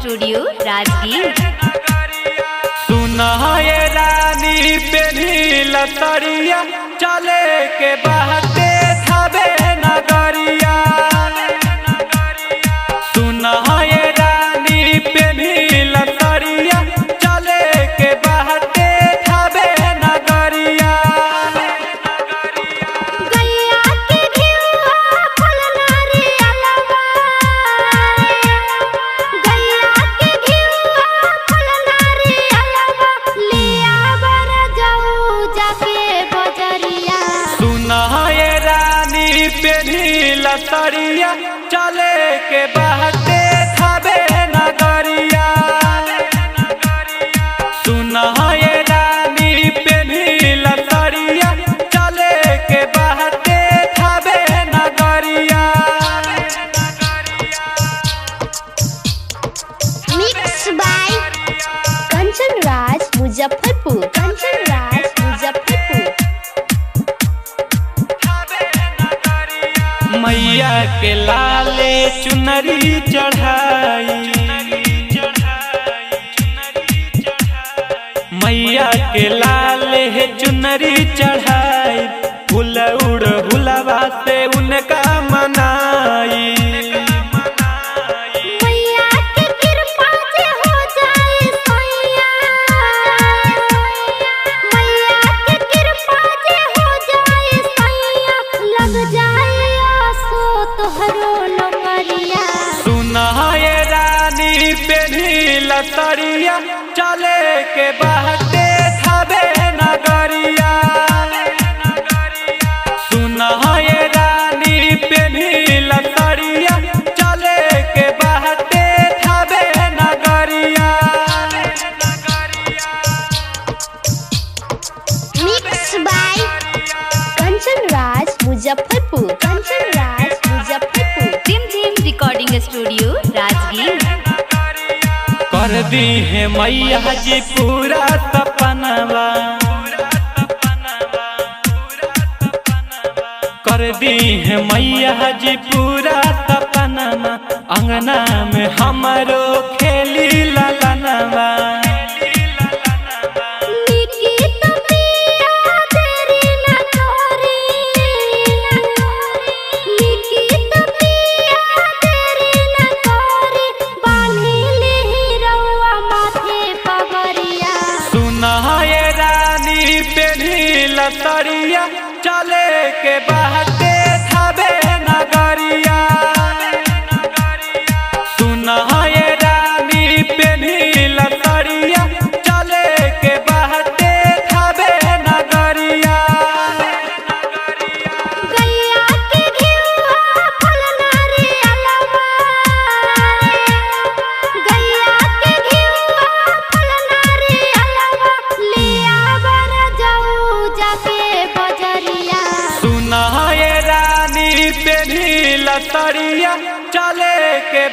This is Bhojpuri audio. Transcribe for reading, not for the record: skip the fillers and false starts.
स्टूडियो राजगीर। सुना ये रानी पेनी लतरिया चले के बहते थावे नगरिया। सुना ये रानी पेनी लतरिया चले के बहते थावे नगरिया। गैया के घिउवा फल नारियलवा, गैया के घिउवा फल नारियलवा, लिया बर जाऊ जाके बजरिया। सुना ये रानी पेनी लतरिया चले के बहते थावे नगरिया। सुना ये रानी पेनी लतरिया चले के बहते थावे नगरिया। Mix by Kanchan Raj Muzaffarpur, Kanchan Raj Muzaffarpur. मैया के लाले चुनरी चढ़ाई, मैया के लाले चुनरी चढ़ाई, फूल उड़ हुलवा से उनका मनाई। मैया के कृपा से हो जाए सैया, मैया के कृपा से हो जाए सैया, लग जाए आसो तोहरो नंबरिया। सुना ये रानी पेनी लतरिया चले के बहते थावे नगरिया। सुना ये रानी पेनी लतरिया चले के बहते थावे नगरिया। Mix by Kanchan Raj Muzaffarpur, Kanchan Raj Muzaffarpur. टिम टिम रिकॉर्डिंग स्टूडियो राजगीर। कर दी है मैया जी पूरा सपनवा, कर दी है मैया जी पूरा सपनवा, अंगना में हमारो खेली ललनवा। निकी तो पिया तेरी न तोरी, निकी तो पिया तेरी न तोरी, बांधी ली रउआ माथे पगरिया। सुना ये रानी पेनी लतरिया चले के बहते थावे नगरिया। सुना ये रानी पेनी लतरिया चले के बहते थावे नगरिया। गैया के घिउवा फल नारियलवा, गैया के घिउवा फल नारियलवा, लिया बर जाऊ जाके बजरिया। सुना ये रानी पेनी लतरिया चले के